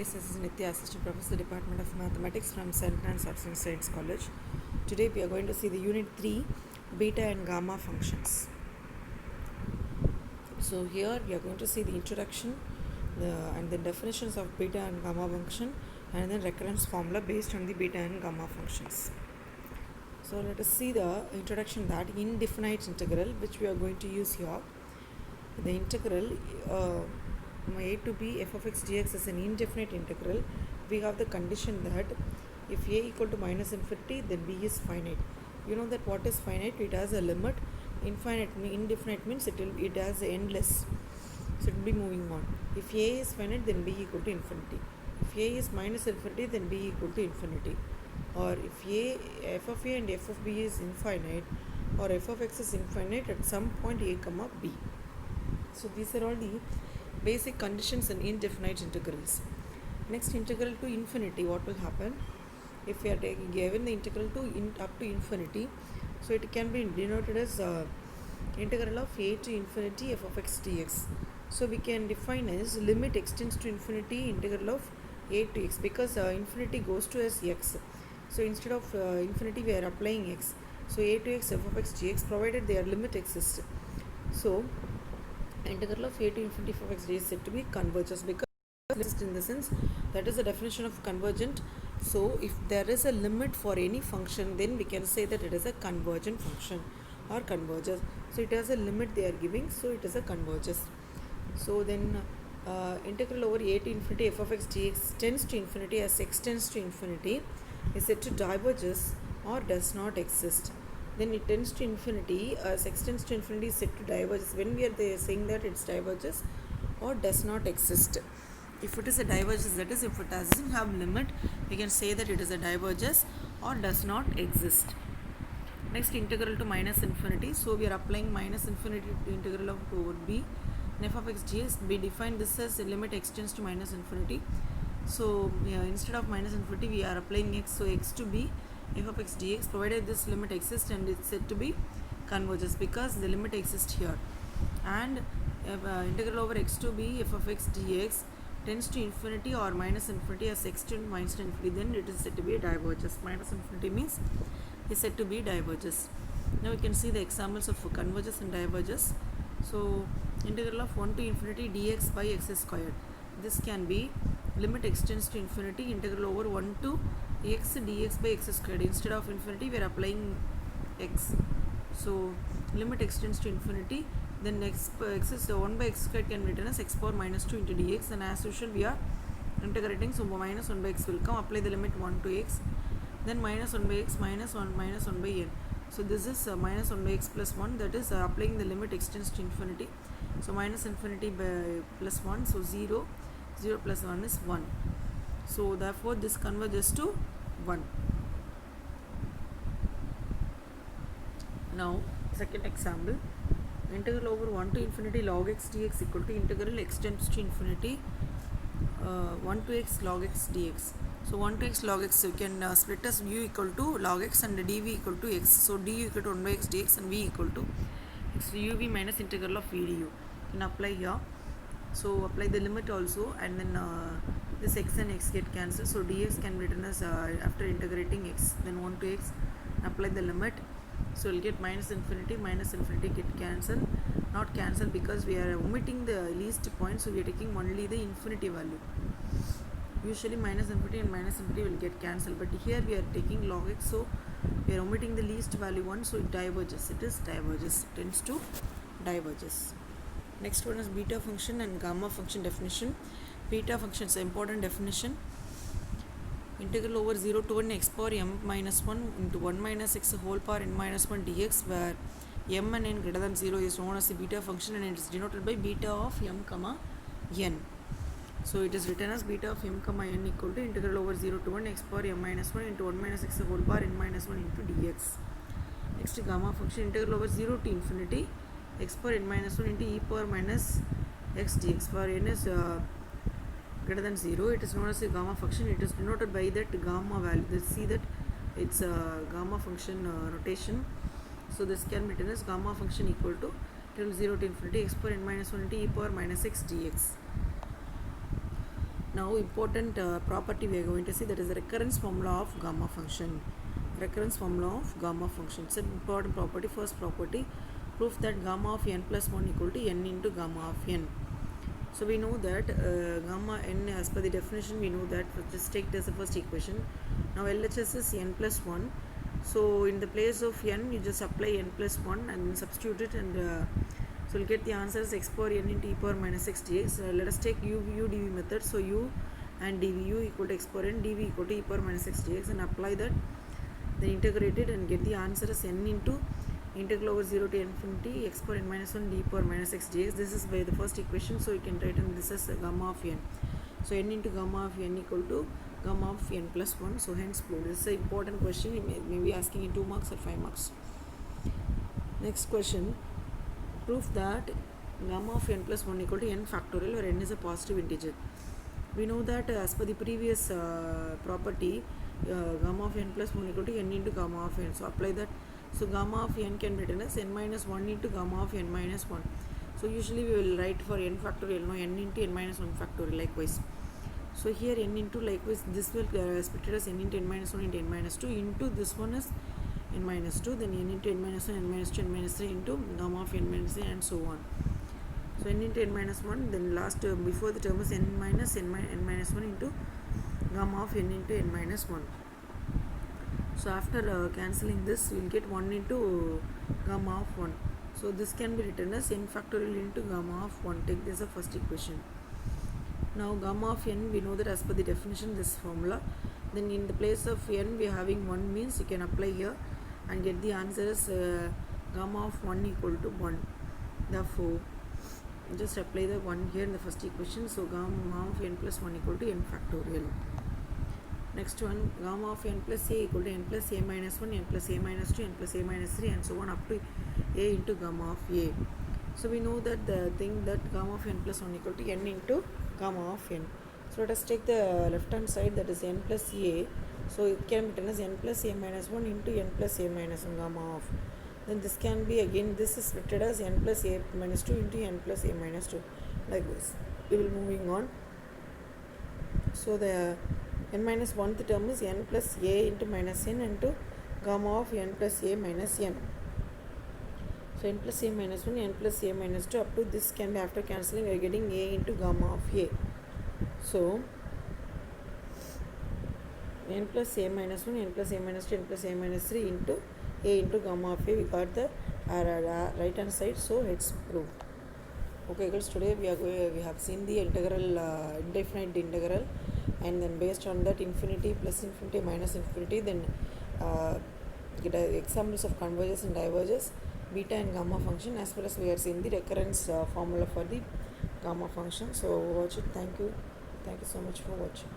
This is Nitya, Assistant Professor, Department of Mathematics from St. Anne's Arts and Science College. Today we are going to see the Unit 3, Beta and Gamma functions. So here we are going to see the introduction and the definitions of beta and gamma function, and then recurrence formula based on the beta and gamma functions. So let us see the introduction, that indefinite integral which we are going to use here. The integral a to b f of x dx is an indefinite integral. We have the condition that if a equal to minus infinity, then b is finite. You know that what is finite? It has a limit. Indefinite means it has endless, so it will be moving on. If a is finite, then b equal to infinity. If a is minus infinity, then b equal to infinity. Or if f of a and f of b is infinite, or f of x is infinite at some point a comma b. So these are all the basic conditions in indefinite integrals. Next, integral to infinity. What will happen if we are given the integral to up to infinity? So it can be denoted as integral of a to infinity f of x dx. So we can define as limit extends to infinity integral of a to x, because infinity goes to as x. So instead of infinity we are applying x. So a to x f of x dx, provided their limit exists. So integral of a to infinity f of x dx is said to be converges, because in the sense that is the definition of convergent. So if there is a limit for any function, then we can say that it is a convergent function or converges. So it has a limit they are giving, so it is a converges. So then integral over a to infinity f of x dx tends to infinity as x tends to infinity is said to diverges or does not exist. Then it tends to infinity as x tends to infinity is said to diverges when we are saying that it's diverges or does not exist. If it is a diverges, that is if it doesn't have limit, we can say that it is a diverges or does not exist. Next, integral to minus infinity. So we are applying minus infinity to integral of over b and f of x dx. We define this as limit x tends to minus infinity. So instead of minus infinity we are applying x, so x to b f of x dx, provided this limit exists, and it's said to be converges because the limit exists here. And integral over x to b f of x dx tends to infinity or minus infinity as x to minus infinity, then it is said to be a diverges. Minus infinity means is said to be diverges. Now we can see the examples of converges and diverges. So integral of 1 to infinity dx by x squared. This can be limit extends to infinity integral over 1 to x dx by x squared. Instead of infinity we are applying x. So limit extends to infinity, then x is 1 by x squared can be written as x power minus 2 into dx, and as usual we are integrating, so minus 1 by x will come. Apply the limit 1 to x, then minus 1 by x minus 1 by n. So this is minus 1 by x plus 1, that is applying the limit extends to infinity. So minus infinity by plus 1, so 0 plus 1 is 1. So therefore this converges to 1. Now second example, integral over 1 to infinity log x dx equal to integral x tends to infinity 1 to x log x dx. So 1 to x log x, you can split as u equal to log x and dv equal to x. So du equal to 1 by x dx and v equal to x uv minus integral of v du. You can apply here. So apply the limit also, and then this x and x get cancelled. So dx can be written as after integrating x, then 1 to x, apply the limit. So we'll get minus infinity get cancelled, not cancelled because we are omitting the least point, so we are taking only the infinity value. Usually minus infinity and minus infinity will get cancelled, but here we are taking log x, so we are omitting the least value one, so it diverges. It is diverges, tends to diverges. Next one is beta function and gamma function definition. Beta function is an important definition. Integral over 0 to 1 x power m minus 1 into 1 minus x whole power n minus 1 dx, where m and n greater than 0 is known as a beta function, and it is denoted by beta of m comma n. So it is written as beta of m comma n equal to integral over 0 to 1 x power m minus 1 into 1 minus x whole power n minus 1 into dx. Next, gamma function, integral over 0 to infinity x power n minus 1 into e power minus x dx, for n is greater than 0, it is known as a gamma function. It is denoted by that gamma value. Let's see that it's a gamma function notation. So this can be written as gamma function equal to till 0 to infinity x power n minus 1 into e power minus x dx. Now important property we are going to see, that is the recurrence formula of gamma function. Recurrence formula of gamma function. It's an important property. First property, proof that gamma of n plus 1 equal to n into gamma of n. So we know that gamma n, as per the definition, we know that, just take this as the first equation. Now LHS is n plus 1. So in the place of n, you just apply n plus 1 and then substitute it, and so we'll get the answer as x power n into e power minus x dx. Let us take u dv method. So u and dv, u equal to x power n, dv equal to e power minus x dx, and apply that, then integrate it and get the answer as n into integral over 0 to infinity x power n minus 1 d power minus x dx. This is by the first equation, so you can write this as gamma of n. So n into gamma of n equal to gamma of n plus 1. So hence proof. This is an important question. It may be asking in 2 marks or 5 marks. Next question, proof that gamma of n plus 1 equal to n factorial, where n is a positive integer. We know that as per the previous property, gamma of n plus 1 equal to n into gamma of n. So apply that. So gamma of n can be written as n minus 1 into gamma of n minus 1. So usually we will write for n factorial, no, n into n minus 1 factorial likewise. So here n into, likewise this will split it as n into n minus 1 into n minus 2 into this one is n minus 2, then n into n minus 1, n minus 2, n minus 3 into gamma of n minus 3, and so on. So n into n minus 1, then last before the term is n minus n minus 1 into gamma of n into n minus 1. So after cancelling this, we will get 1 into gamma of 1. So this can be written as n factorial into gamma of 1. Take this as the first equation. Now gamma of n, we know that as per the definition, this formula. Then in the place of n, we are having 1, means you can apply here and get the answer as gamma of 1 equal to 1. Therefore, just apply the 1 here in the first equation. So gamma of n plus 1 equal to n factorial. Next one, gamma of n plus a equal to n plus a minus 1, n plus a minus 2, n plus a minus 3, and so on up to a into gamma of a. So we know that the thing that gamma of n plus 1 equal to n into gamma of n. So let us take the left hand side, that is n plus a. So it can be written as n plus a minus 1 into n plus a minus 1 gamma of. Then this can be, again this is written as n plus a minus 2 into n plus a minus 2, like this. We will moving on. So the n minus 1th term is n plus a into minus n into gamma of n plus a minus n. So n plus a minus 1, n plus a minus 2, up to this can be, after cancelling we are getting a into gamma of a. So n plus a minus 1, n plus a minus 2, n plus a minus 3 into a into gamma of a. We got the right hand side, so it's proved. Okay guys, today we have seen the integral, indefinite integral, and then based on that infinity, plus infinity, minus infinity, then get examples of converges and diverges, beta and gamma function, as well as we are seeing the recurrence formula for the gamma function. So watch it. Thank you so much for watching.